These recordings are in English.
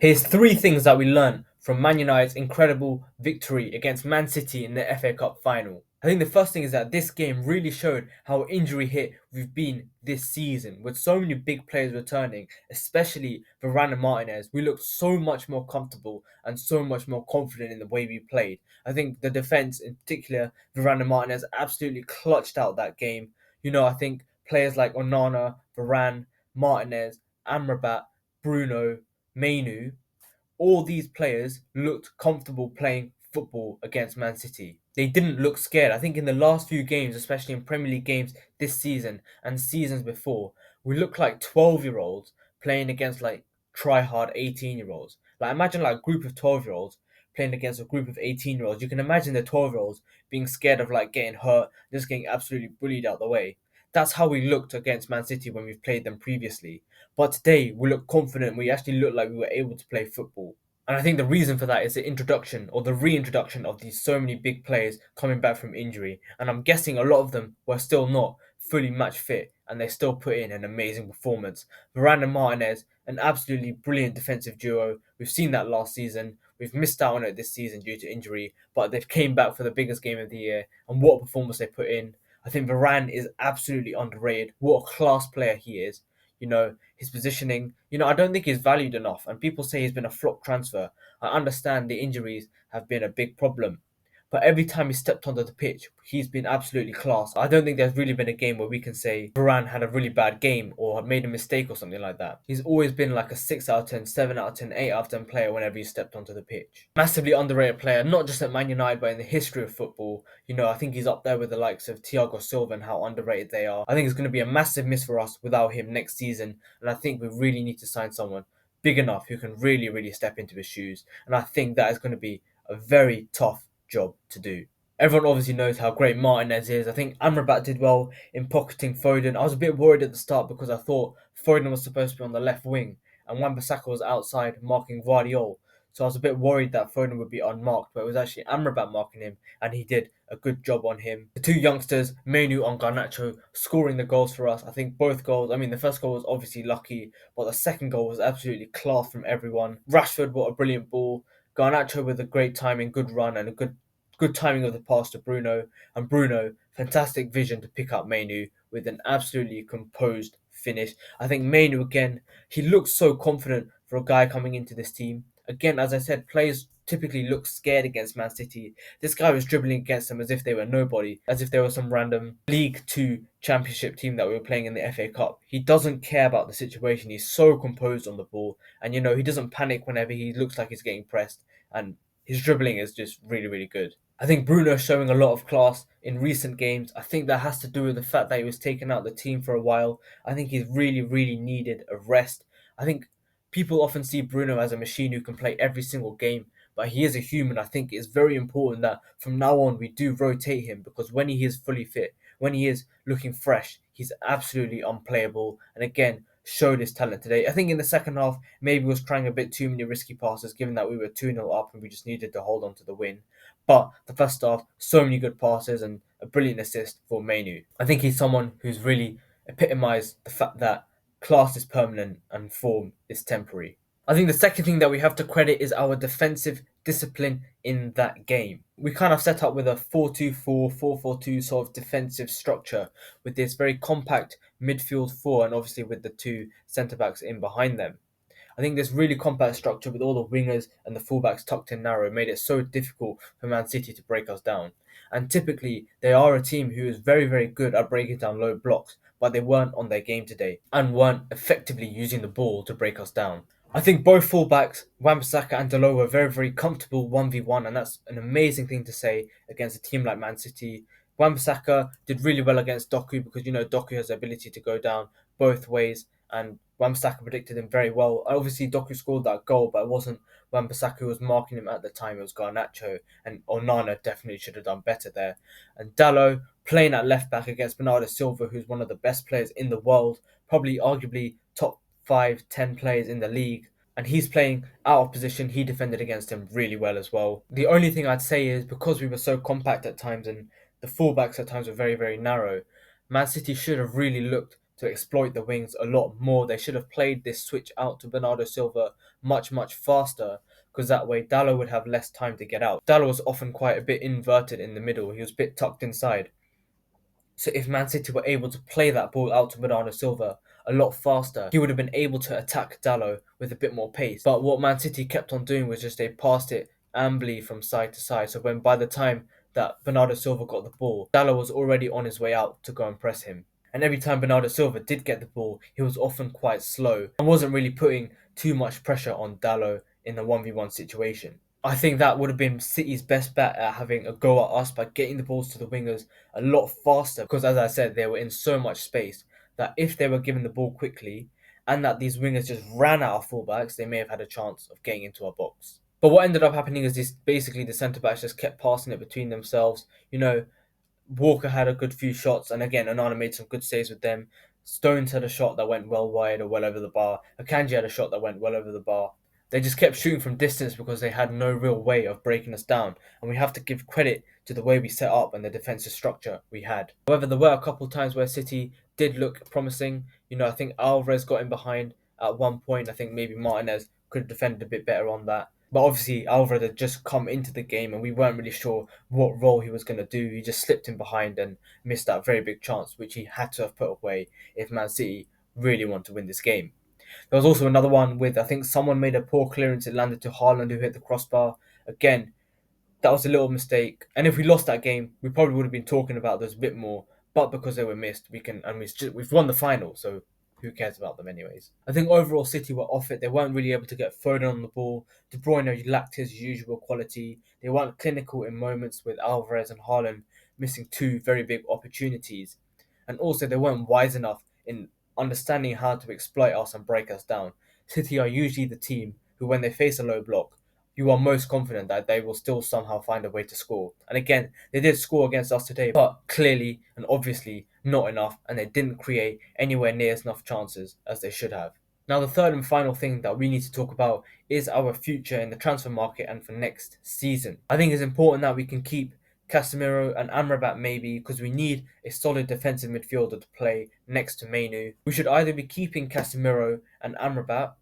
Here's three things that we learned from Man United's incredible victory against Man City in the FA Cup final. I think the first thing is that this game really showed how injury hit we've been this season, with so many big players returning, especially Varane and Martinez. We looked so much more comfortable and so much more confident in the way we played. I think the defense, in particular, Varane and Martinez, absolutely clutched out that game. I think players like Onana, Varane, Martinez, Amrabat, Bruno, Mainu, all these players looked comfortable playing football against Man City. They didn't look scared. I think in the last few games, especially in Premier League games this season and seasons before, we looked like 12-year-olds playing against like try hard 18-year-olds. Like imagine like a group of 12-year-olds playing against a group of 18-year-olds. You can imagine the 12-year-olds being scared of like getting hurt, just getting absolutely bullied out the way. That's how we looked against Man City when we've played them previously. But today we look confident. We actually looked like we were able to play football. And I think the reason for that is the introduction or the reintroduction of these so many big players coming back from injury. And I'm guessing a lot of them were still not fully match fit and they still put in an amazing performance. Varane and Martinez, an absolutely brilliant defensive duo. We've seen that last season. We've missed out on it this season due to injury, but they've came back for the biggest game of the year. And what a performance they put in. I think Varane is absolutely underrated. What a class player he is. His positioning. I don't think he's valued enough. And people say he's been a flop transfer. I understand the injuries have been a big problem. But every time he stepped onto the pitch, he's been absolutely class. I don't think there's really been a game where we can say Varane had a really bad game or made a mistake or something like that. He's always been like a 6 out of 10, 7 out of 10, 8 out of 10 player whenever he stepped onto the pitch. Massively underrated player, not just at Man United, but in the history of football. I think he's up there with the likes of Thiago Silva and how underrated they are. I think it's going to be a massive miss for us without him next season. And I think we really need to sign someone big enough who can really, really step into his shoes. And I think that is going to be a very tough job to do. Everyone obviously knows how great Martinez is. I think Amrabat did well in pocketing Foden. I was a bit worried at the start because I thought Foden was supposed to be on the left wing and Wan-Bissaka was outside marking Guardiola. So I was a bit worried that Foden would be unmarked, but it was actually Amrabat marking him, and he did a good job on him. The two youngsters, Mainu and Garnacho, scoring the goals for us. I think both goals, the first goal was obviously lucky, but the second goal was absolutely class from everyone. Rashford, what a brilliant ball. Garnacho with a great timing, good run, and a good timing of the pass to Bruno. And Bruno, fantastic vision to pick up Mainu with an absolutely composed finish. I think Mainu again, he looks so confident for a guy coming into this team. Again, as I said, players typically look scared against Man City. This guy was dribbling against them as if they were nobody, as if they were some random League Two championship team that we were playing in the FA Cup. He doesn't care about the situation. He's so composed on the ball, and he doesn't panic whenever he looks like he's getting pressed. And his dribbling is just really, really good. I think Bruno's showing a lot of class in recent games. I think that has to do with the fact that he was taken out of the team for a while. I think he's really, really needed a rest. I think people often see Bruno as a machine who can play every single game, but he is a human. I think it's very important that from now on we do rotate him because when he is fully fit, when he is looking fresh, he's absolutely unplayable. And again, showed his talent today. I think in the second half, maybe was trying a bit too many risky passes given that we were 2-0 up and we just needed to hold on to the win. But the first half, so many good passes and a brilliant assist for Mainu. I think he's someone who's really epitomised the fact that class is permanent and form is temporary. I think the second thing that we have to credit is our defensive discipline in that game. We kind of set up with a 4-2-4, 4-4-2 sort of defensive structure with this very compact midfield four and obviously with the two centre backs in behind them. I think this really compact structure with all the wingers and the fullbacks tucked in narrow made it so difficult for Man City to break us down. And typically, they are a team who is very, very good at breaking down low blocks, but they weren't on their game today and weren't effectively using the ball to break us down. I think both fullbacks, Wan-Bissaka and Dalot, were very, very comfortable 1v1, and that's an amazing thing to say against a team like Man City. Wan-Bissaka did really well against Doku because, Doku has the ability to go down both ways, and Wan-Bissaka predicted him very well. Obviously, Doku scored that goal, but it wasn't Wan-Bissaka who was marking him at the time. It was Garnacho, and Onana definitely should have done better there. And Dalot playing at left back against Bernardo Silva, who's one of the best players in the world, probably arguably top 5, 10 players in the league. And he's playing out of position. He defended against him really well as well. The only thing I'd say is because we were so compact at times and the fullbacks at times were very, very narrow, Man City should have really looked to exploit the wings a lot more. They should have played this switch out to Bernardo Silva much faster, because that way Dallo would have less time to get out. Dallo was often quite a bit inverted in the middle. He was a bit tucked inside. So if Man City were able to play that ball out to Bernardo Silva a lot faster, he would have been able to attack Dallo with a bit more pace. But what Man City kept on doing was just they passed it ambly from side to side. So when by the time that Bernardo Silva got the ball, Dallo was already on his way out to go and press him. And every time Bernardo Silva did get the ball, he was often quite slow and wasn't really putting too much pressure on Dallo in the 1v1 situation. I think that would have been City's best bet at having a go at us by getting the balls to the wingers a lot faster, because as I said, they were in so much space that if they were given the ball quickly and that these wingers just ran at our fullbacks, they may have had a chance of getting into our box. But what ended up happening is this basically the centre backs just kept passing it between themselves. Walker had a good few shots, and again, Onana made some good saves with them. Stones had a shot that went well wide or well over the bar. Akanji had a shot that went well over the bar. They just kept shooting from distance because they had no real way of breaking us down, and we have to give credit to the way we set up and the defensive structure we had. However, there were a couple of times where City did look promising. I think Alvarez got in behind at one point. I think maybe Martinez could have defended a bit better on that. But obviously, Alvarez had just come into the game and we weren't really sure what role he was going to do. He just slipped in behind and missed that very big chance, which he had to have put away if Man City really want to win this game. There was also another one with, I think someone made a poor clearance. It landed to Haaland, who hit the crossbar. Again, that was a little mistake. And if we lost that game, we probably would have been talking about those a bit more. But because they were missed, we've won the final, so who cares about them anyways? I think overall City were off it. They weren't really able to get Foden on the ball. De Bruyne lacked his usual quality. They weren't clinical in moments, with Alvarez and Haaland missing two very big opportunities. And also they weren't wise enough in understanding how to exploit us and break us down. City are usually the team who, when they face a low block, you are most confident that they will still somehow find a way to score. And again, they did score against us today, but clearly and obviously not enough, and they didn't create anywhere near as enough chances as they should have. Now, the third and final thing that we need to talk about is our future in the transfer market and for next season. I think it's important that we can keep Casemiro and Amrabat maybe, because we need a solid defensive midfielder to play next to Mainu. We should either be keeping Casemiro and Amrabat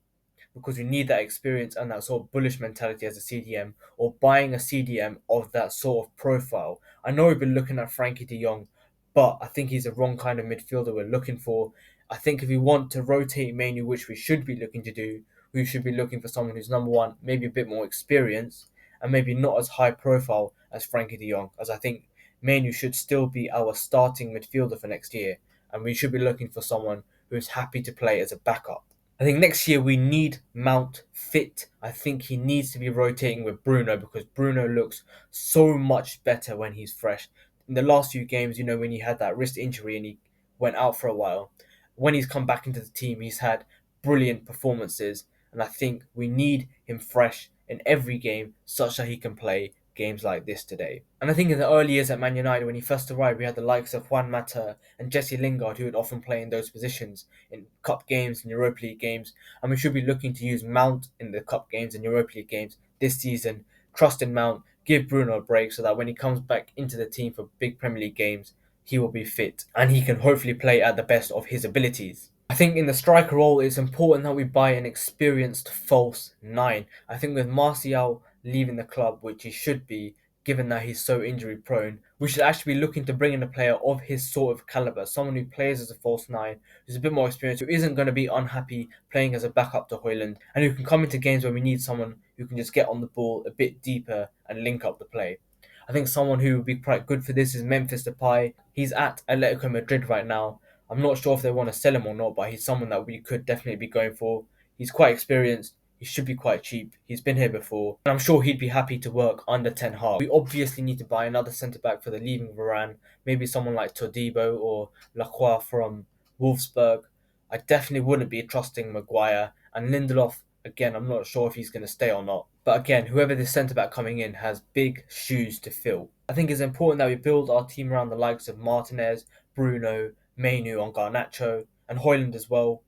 because we need that experience and that sort of bullish mentality as a CDM, or buying a CDM of that sort of profile. I know we've been looking at Frankie de Jong, but I think he's the wrong kind of midfielder we're looking for. I think if we want to rotate Manu, which we should be looking to do, we should be looking for someone who's number one, maybe a bit more experienced, and maybe not as high profile as Frankie de Jong, as I think Manu should still be our starting midfielder for next year, and we should be looking for someone who's happy to play as a backup. I think next year we need Mount fit. I think he needs to be rotating with Bruno, because Bruno looks so much better when he's fresh. In the last few games, when he had that wrist injury and he went out for a while, when he's come back into the team, he's had brilliant performances. And I think we need him fresh in every game such that he can play games like this today. And I think in the early years at Man United, when he first arrived, we had the likes of Juan Mata and Jesse Lingard, who would often play in those positions in cup games and Europa League games. And we should be looking to use Mount in the cup games and Europa League games this season. Trust in Mount, give Bruno a break so that when he comes back into the team for big Premier League games, he will be fit and he can hopefully play at the best of his abilities. I think in the striker role, it's important that we buy an experienced false nine. I think with Martial leaving the club, which he should be, given that he's so injury prone, we should actually be looking to bring in a player of his sort of caliber, someone who plays as a false nine, who's a bit more experienced, who isn't going to be unhappy playing as a backup to Højlund, and who can come into games where we need someone who can just get on the ball a bit deeper and link up the play. I think someone who would be quite good for this is Memphis Depay. He's at Atletico Madrid right now. I'm not sure if they want to sell him or not, but he's someone that we could definitely be going for. He's quite experienced. He should be quite cheap. He's been here before. And I'm sure he'd be happy to work under Ten Hag. We obviously need to buy another centre-back for the leaving Varane. Maybe someone like Todibo or Lacroix from Wolfsburg. I definitely wouldn't be trusting Maguire. And Lindelof, again, I'm not sure if he's going to stay or not. But again, whoever this centre-back coming in has big shoes to fill. I think it's important that we build our team around the likes of Martinez, Bruno, Mainu on Garnacho, and Højlund as well.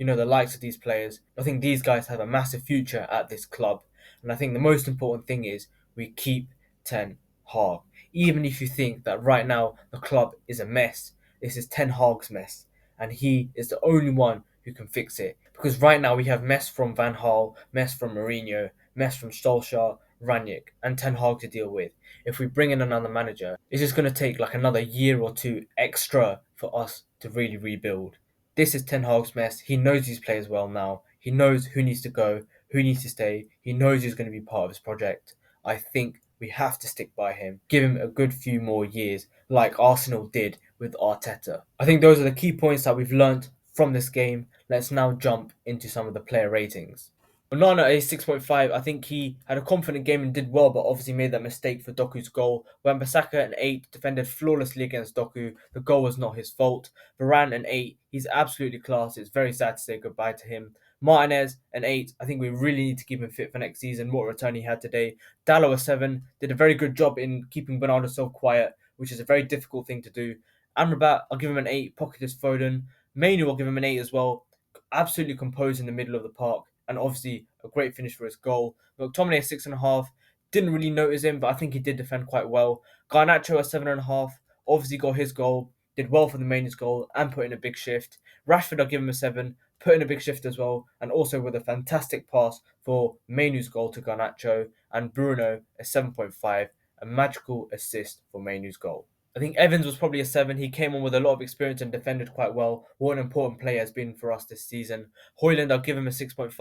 The likes of these players. I think these guys have a massive future at this club. And I think the most important thing is we keep Ten Hag. Even if you think that right now the club is a mess, this is Ten Hag's mess. and he is the only one who can fix it. Because right now we have mess from Van Gaal, mess from Mourinho, mess from Stolsha, Ranić, and Ten Hag to deal with. If we bring in another manager, it's just going to take like another year or two extra for us to really rebuild. This is Ten Hag's mess. He knows these players well now. He knows who needs to go, who needs to stay. He knows who's going to be part of his project. I think we have to stick by him, give him a good few more years, like Arsenal did with Arteta. I think those are the key points that we've learnt from this game. Let's now jump into some of the player ratings. Onana a 6.5. I think he had a confident game and did well, but obviously made that mistake for Doku's goal. Wan-Bissaka an 8, defended flawlessly against Doku. The goal was not his fault. Varane an 8. He's absolutely class. It's very sad to say goodbye to him. Martinez an 8. I think we really need to keep him fit for next season. What a return he had today. Dallo a 7. Did a very good job in keeping Bernardo Silva quiet, which is a very difficult thing to do. Amrabat, I'll give him an 8. Pocket is Foden. Mainu, I'll give him an 8 as well. Absolutely composed in the middle of the park, and obviously a great finish for his goal. McTominay a 6.5. Didn't really notice him, but I think he did defend quite well. Garnacho a 7.5. Obviously got his goal. Did well for the Main's goal and put in a big shift. Rashford, I'll give him a 7. Put in a big shift as well, and also with a fantastic pass for Mainu's goal to Garnacho, and Bruno a 7.5. A magical assist for Mainu's goal. I think Evans was probably a 7. He came on with a lot of experience and defended quite well. What an important player has been for us this season. Hoyland, I'll give him a 6.5.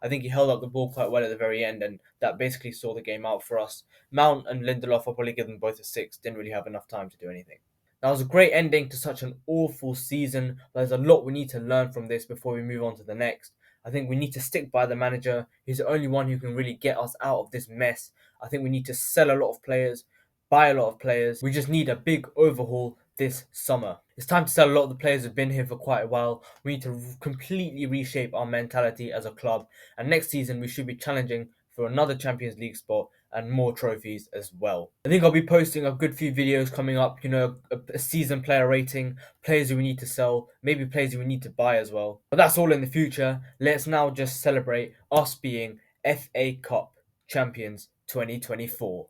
I think he held up the ball quite well at the very end, and that basically saw the game out for us. Mount and Lindelof, I'll probably give them both a 6. Didn't really have enough time to do anything. That was a great ending to such an awful season. There's a lot we need to learn from this before we move on to the next. I think we need to stick by the manager. He's the only one who can really get us out of this mess. I think we need to sell a lot of players, buy a lot of players. We just need a big overhaul this summer. It's time to sell a lot of the players who've been here for quite a while. We need to completely reshape our mentality as a club. And next season, we should be challenging for another Champions League spot and more trophies as well. I think I'll be posting a good few videos coming up, a season player rating, players who we need to sell, maybe players who we need to buy as well. But that's all in the future. Let's now just celebrate us being FA Cup champions 2024.